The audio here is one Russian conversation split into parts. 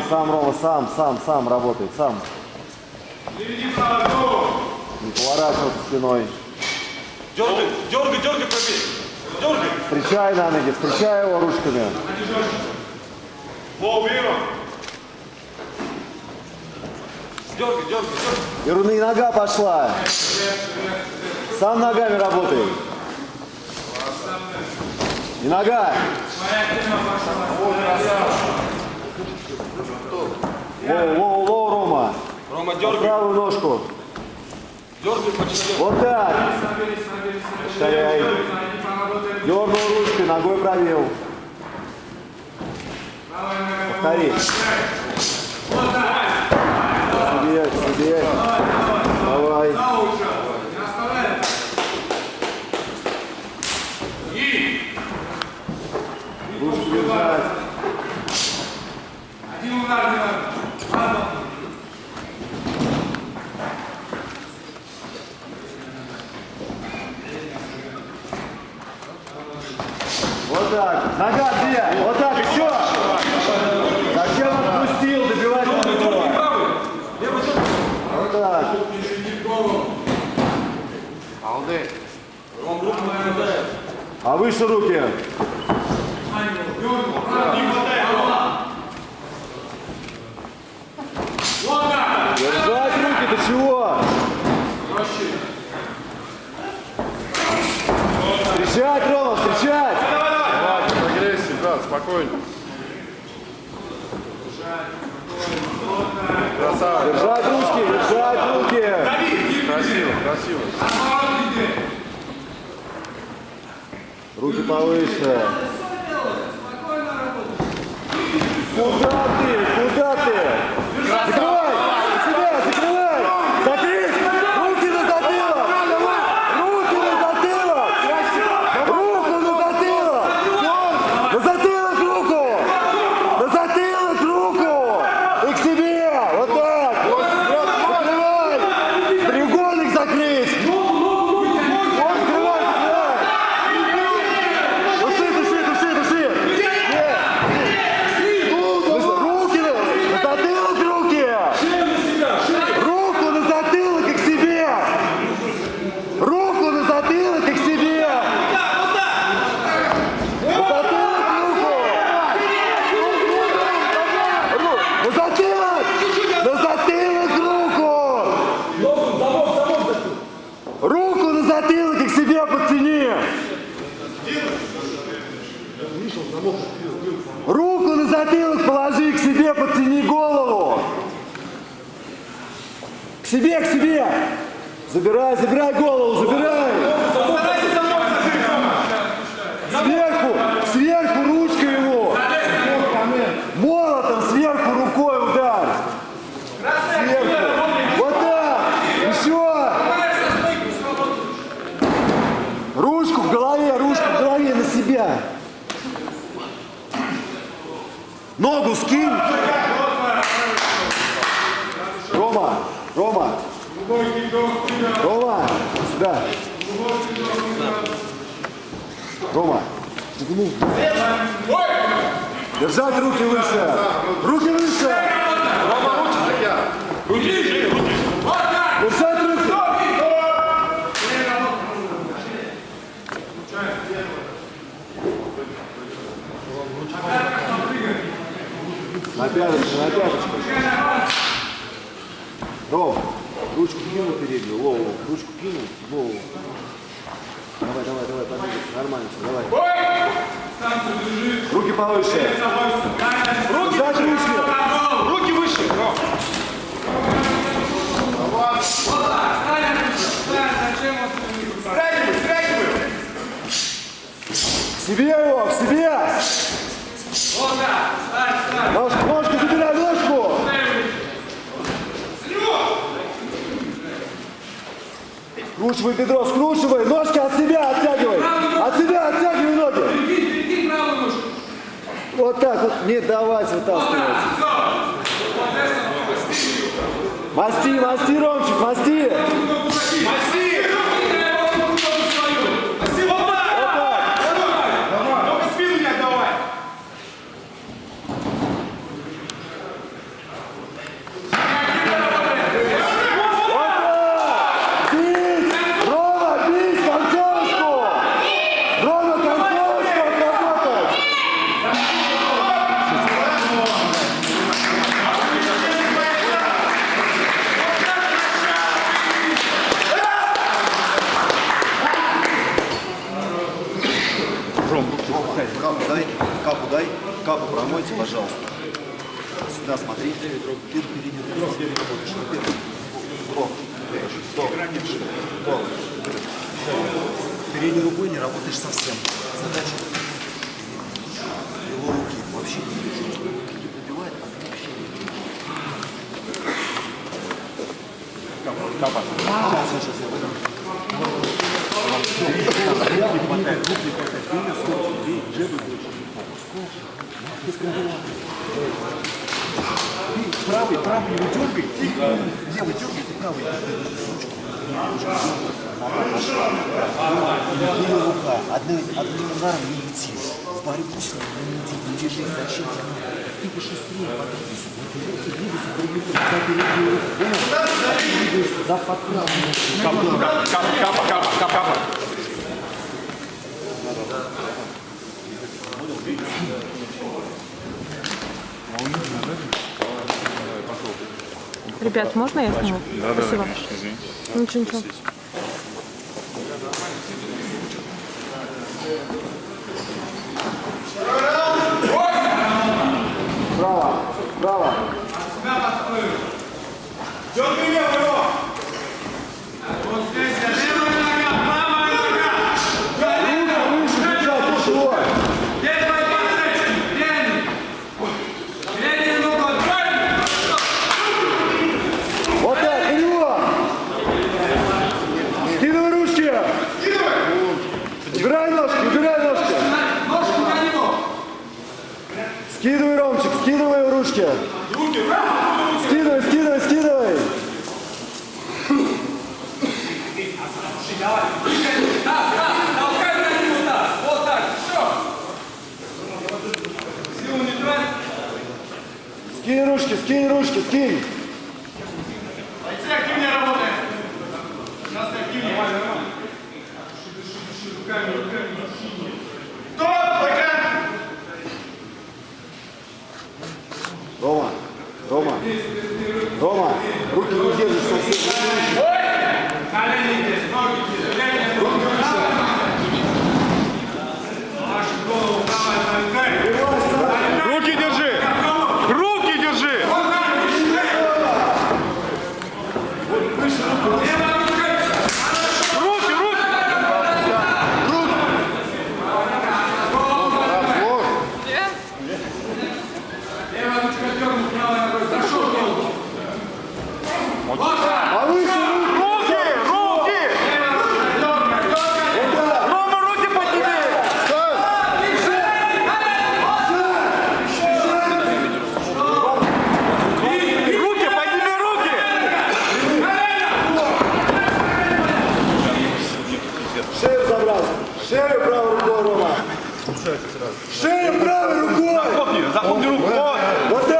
Сам, Рома, сам работает, сам. Не поворачиваться спиной. Дергай, пробей. Дергай. Встречай на ноги, встречай его ручками. Дергай. И нога пошла. Сам ногами работай. И нога. Воу, Рома. Рома, дергай. Правую ножку. Дергай почти. Вот так. Повторяй. Дернул ручкой, ногой провел. Повтори. Себе. Давай. Ручку держать. Один удар не надо. Вот так. Нога где? Вот так, еще. Зачем отпустил? Добивать надо было. Вот так. А выше руки. Держать руки, до чего? Встречать, Рома, встречать! Давай, без агрессии, да, спокойно. Красава. Держать руки! Красиво. Руки повыше. Куда ты? Закрывай! Закрывай! Закрыть! Руки на затылок! Руку на затылок руку! И к себе! Вот так! Закрывай! Треугольник закрыть! Закрывай! Души! Руку на затылок и к себе! Руку на затылок и к себе! На затылок руку! Руку на затылок и к себе подтяни! Руку на затылок положи, к себе подтяни голову! К себе! Забирай голову, забирай! Сверху ручкой его! Молотом сверху рукой ударь! Сверху! Вот так! Еще! Ручку в голове на себя! Ногу скинь! Рома! Сюда! Рома! Держать руки выше! Руки выше! Рома, ручки такие. Руки. Держать руки! На пяточку. Ром, ручку кинул переднюю, лову. Ручку кинул, лову. Давай, подвигайся. Нормально все, давай. Руки повыше. Держать ручки. Руки выше. К себе его, к себе. Ножку забирай, ножку. Скручивай бедро, скручивай. Ножки от себя оттягивай. От себя оттягивай ноги. Вот так вот. Не давать вытаскивать. Масти, Ромчик, масти. капу промойте, пожалуйста. Сюда смотри. Передней рукой не работаешь совсем. Задача его руки вообще не видишь. Убивает, а ты вообще не видишь. Капа. Сейчас я выйду. Правый его дергай, левый дергай, ты правый. Левая рука, одним ударом не лети. В борьбу с ним не иди, не бежи, зачем тебе надо? Ты пошустрее подвигайся. Двигайся за подкрал. Капа. Ребят, можно я сниму? Да, Спасибо. конечно, извините. Ничего. Право. Дергай левую. Вот здесь левая нога, правая нога. Выше держать, тяжело. Здесь твои подсечки. Передний ногу отправь. Вот так, вперед! Скидывай ручки! Убирай ножки! Ножку на него. Скидывай, Ромчик, скидывай ручки! Скидывай! Толкай на него так. Вот так. Все. Силу не трать. Скинь ручки! Бойцы активнее работаем. Сейчас ты активнее. Руками. Стоп, пока. Рома, руки не держишь совсем. Колени здесь, ноги здесь. Руки выше. Вашу голову давай, толкай. Руки держи! Руки держи! Руки! Левая ручка дернут, правая ногой. Зашел голову. Повыше руки! Руки! Рома, руки подними! Руки, подними руки! Шею забрал. Шею правой рукой, Рома. Шею правой рукой. Захлопни руку! Вот так.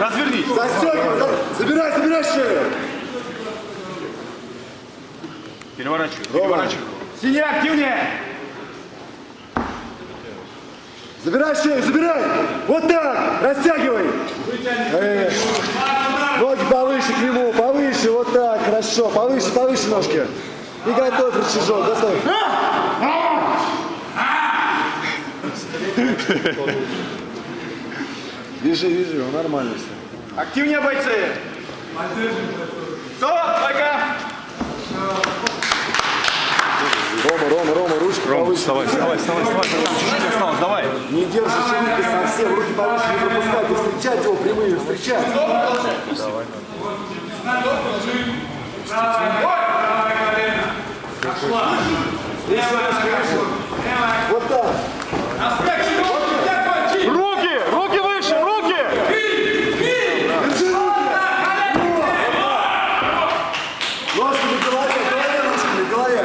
Развернись! Застегивай. Забирай шею. Переворачивай. Синяк, активнее. Забирай шею. Вот так. Растягивай. Ноги повыше к нему. Повыше. Вот так. Хорошо. Повыше ножки. И готовь рычажок. Готовь. Вижу. Нормально все. Активнее, бойцы. Стоп, пока. Рома, ручки повыше. Вставай. Чуть-чуть осталось, давай. Не держите руки совсем. Руки повыше не пропускайте. Встречать его прямые. Встречать. Правое колено. Пошла. Левая нога. Вот так. Аспект чего? Руки выше, руки! Держи руки. Ножки на голове. Ножки на голове.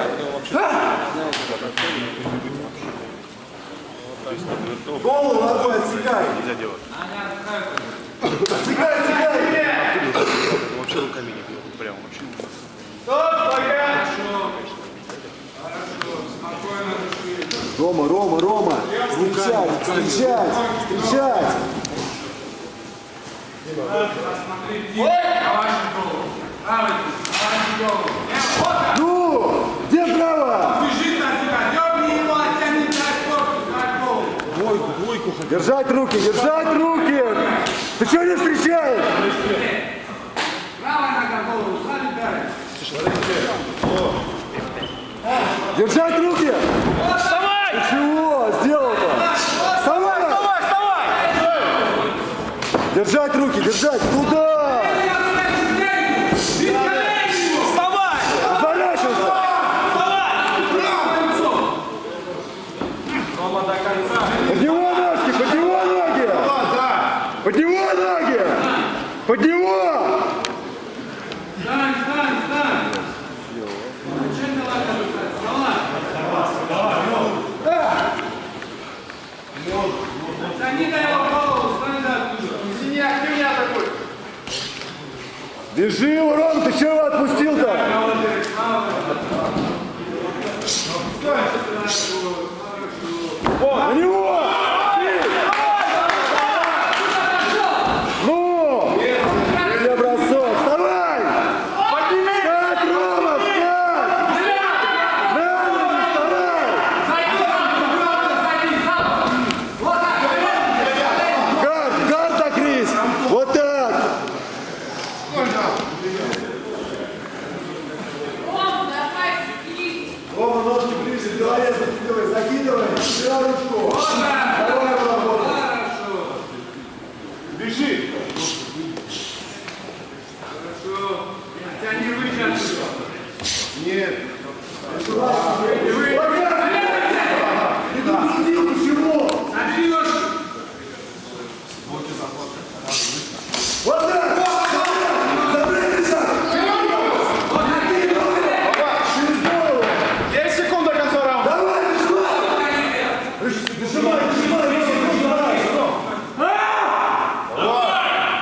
Голову ногой отсекай. Отсекай. Вообще руками не бьет. Прям вообще. Стоп, пока. Хорошо, спокойно дыши. Рома. Встречать. Смотри, на вашу голову. Правый, на вашу голову. Вот так. Ну, где право? Бежит на тебя. Дерни его, оттяни, дай корпус, дай голову. Держать руки, держать руки! Ты что не встречаешь? Правая нога голову, сзади ударит. Держать руки! Вставай! Ты чего сделал-то? Вставай! Вставай, вставай! Держать руки, держать! Туда! Вставай! Разворачивайся! Под него ножки, под него ноги! Под него ноги! Под него! Встань, встань, встань. Зачем ты ложишься? Вставай. Тяни-ка его голову, встань оттуда. Синий активнее такой. Держи его, Ром, ты чего его отпустил-то? На него! Ну! Где бросок? Вставай! Встать, Рома, встать! На ноги, вставай! Гард закрись! Вот так! Рома, ножки ближе, в голове закидывай, закидывай, держи ручку. Давай работай. Бежи! Хорошо. Тяни выше отсюда. Нет. Ты допустил, почему? Забери ножки. Вот так! Забрались! Через голову! 10 секунд до конца раунда! Давай, дожимай!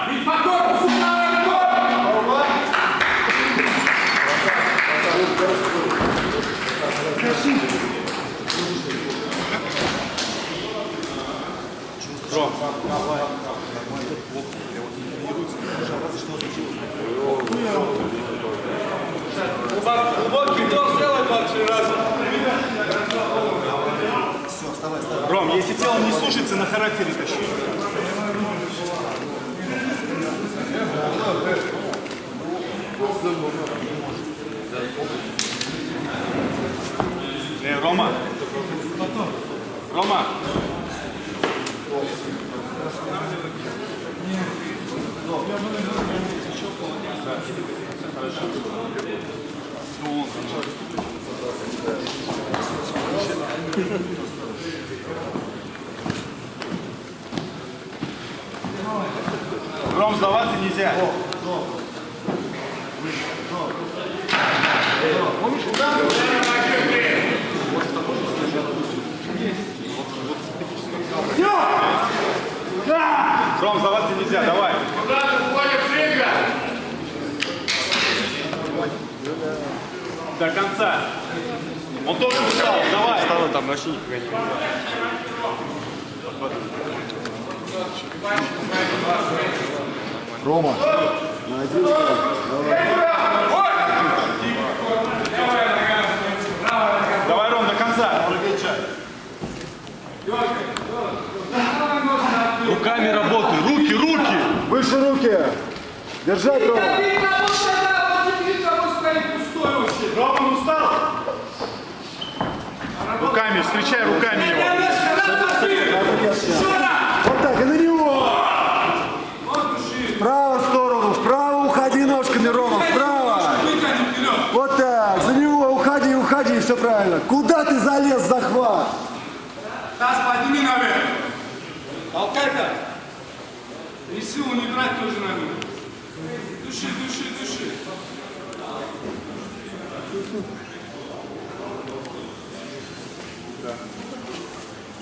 Ведь по корпусу правой ногой. Глубокий вдох сделай 2-3 раза. Ром, если тело не слушается, на характере тащи. Рома! Рома! Ром, сдаваться нельзя. Ром, сдаваться нельзя, давай. До конца. Он тоже устал, давай. Встану там, вообще нифига не Рома, на один Давай, Ром, до конца. Руками работай, руки, руки. Выше руки! Держать, Рома! Рома, он устал. Руками, встречай руками его. Вот так, и на него! Вправо сторону, вправо уходи ножками, Рома, вправо! Вот так, за него уходи, уходи, все правильно. Куда ты залез в захват? Таз подними наверх. Толкай так. И силу не трать тоже на меня. Души, души, души.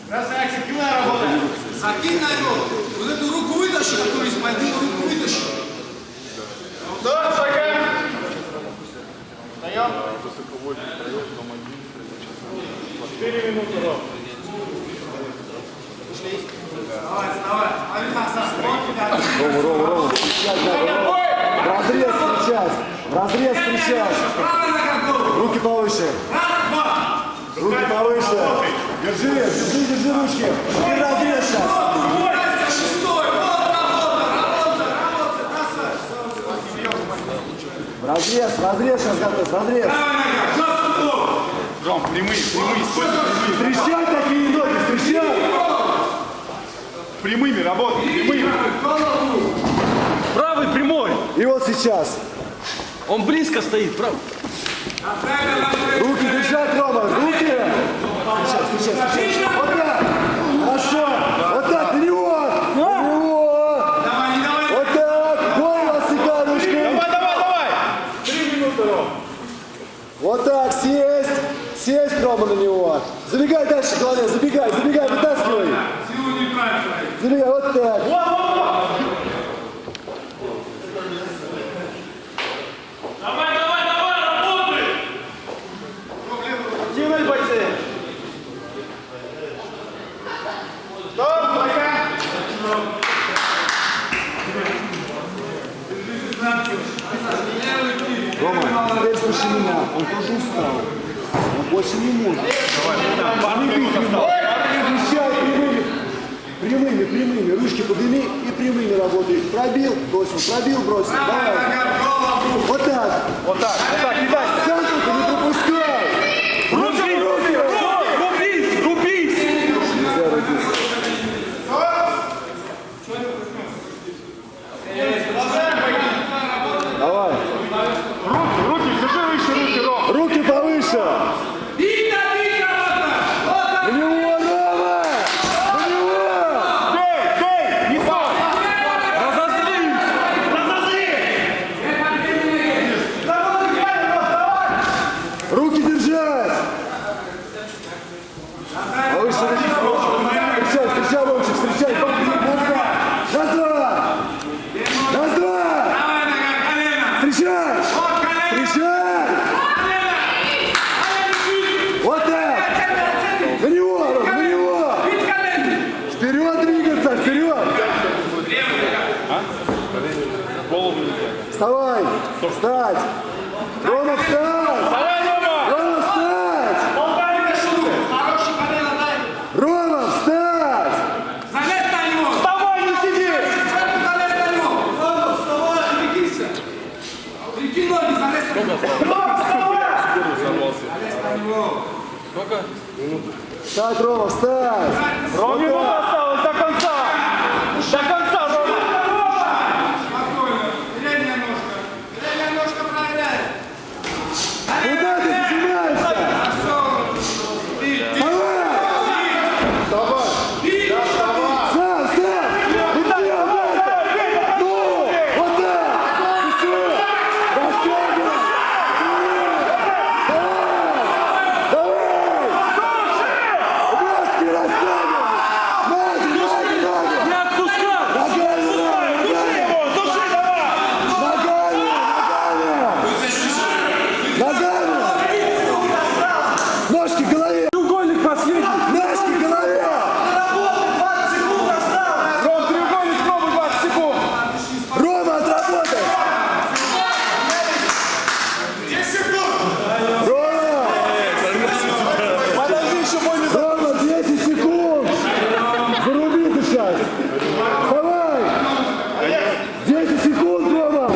Красавчик, кила работает. Закинь на него. Вот эту руку вытащи, которую из-под него руку вытащи. Да, шагай. Встаем. 4 минуты, Ром. Давай, вставай. Смотри, Хасан, Рома, разрез встречать, разрез встречать. правая нога в голову. Руки повыше, Раз, два. руки повыше. Держи ручки. И разрез сейчас. Разрез сейчас готов, разрез. Правая нога, жестко голову. Ром, прямые, сколько прямые. Встречай такие ноги, встречай. Прямыми работай, прямыми. Правый прямой. И вот сейчас. Он близко стоит, правый. Руки держать, Рома, руки. Встречай. Вот так. Хорошо. Вот так, на него. На него. Давай, не давай. Вот так. Голову отсекай ручкой. Давай. 3 минуты, Ром. Вот так, сесть. Сесть, Рома, на него. Забегай дальше, голове, забегай, вытаскивай. Силу не трать свои. Забегай, вот так. Давай, работай. Делай, бойцы. Стоп, пока. Рома, теперь слушай меня. Он тоже устал. Он больше не может. Встречай прямыми. Ручки подними и прямыми работай. Пробил, бросил. Давай. Вот так. Кидай. Центр ты не пропускай. Рубись! Нельзя рубиться. Давай. Руки, держи выше руки, Ром. Руки повыше. Видно, вот так. На него, Рома! На него! Бей, не стой. Руки держать! Повыше руки. Встречай, Ромчик, встречай. Раз, два! Правая нога, колено. Встречай! Вот колено. Встречай! Вот так! На него, Ром, на него! Ведь колено. Вперед двигаться, вперед! Вставай! Встать! Рома, встать! Рома, встать! Хороший колено дай. Рома, встать! Залезь на него. Давай, не сиди. Залезь на него. Вставай, прикинься. Прикинь ноги, залезь на него. Залезь на него. Встать, Рома, встать! Ром, минута осталась до конца, Рома. Спокойно. Передняя ножка. Передняя ножка проверяет. Куда ты зажимаешься? Давай! Сам! Иди, ну! Вот так! Еще! Растягивай! Давай! Ножки растягивай! Ноги! Не отпускай! Ногами! Души, давай. Ногами! Ножки к голове! Треугольник последний! Ножки к голове! Ром, треугольник, пробуй 20 секунд. Рома, отработай! 10 секунд. Рома! Подожди, еще бой не Рома, 10 секунд! Заруби ты сейчас! Вставай! 10 секунд, Рома!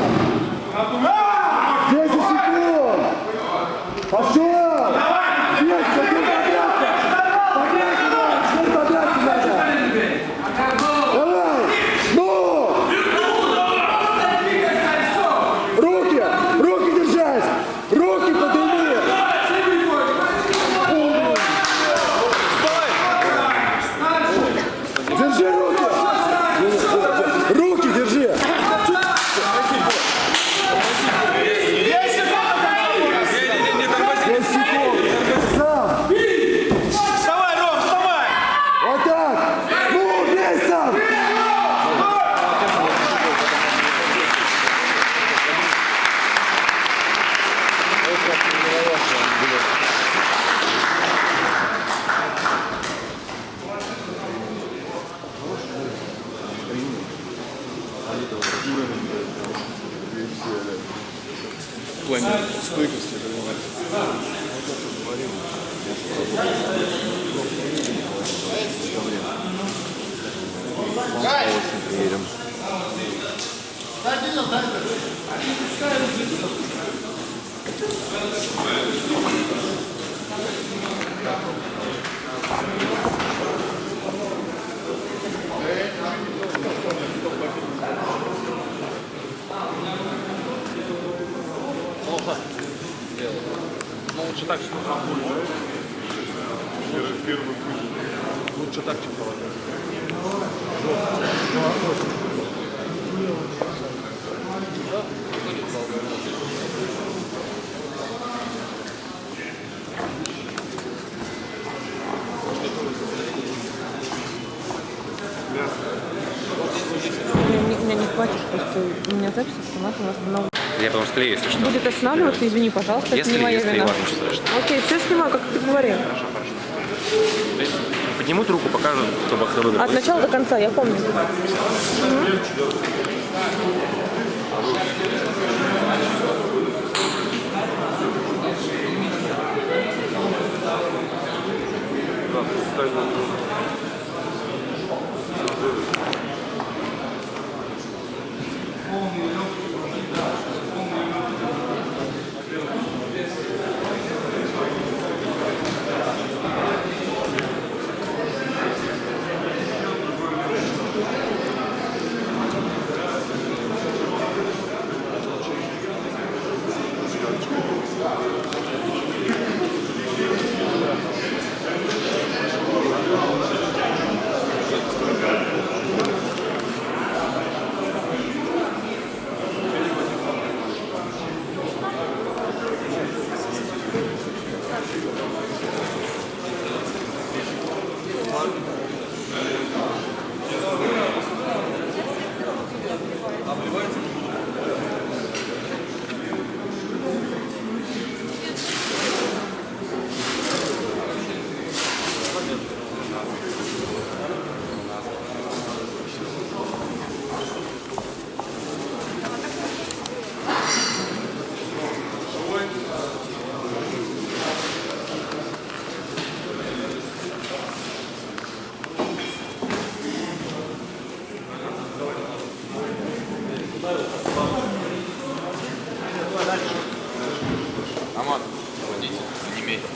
10 секунд! Пошел! Есть, теперь подраться! Теперь подраться надо! Давай! Ну! Руки держать! Руки подними! Держи руки! Руки держи! 10 секунд! Сам! Вставай, Ром, вставай. Вот так! Ну, бей сам! В плане стойкости это Ну, лучше так, что лучше так, чем полагать. Меня не хватит, просто у меня запись автоматом остановлена. Я потом склею, если что. Будет останавливаться, извини, пожалуйста, это не Если, моя если, вина. ладно, ничего страшного. Окей, все снимаю, как ты говорил. То есть поднимут руку, покажут, кто выиграл. От начала до конца, я помню. Амат, водитель, не имеет.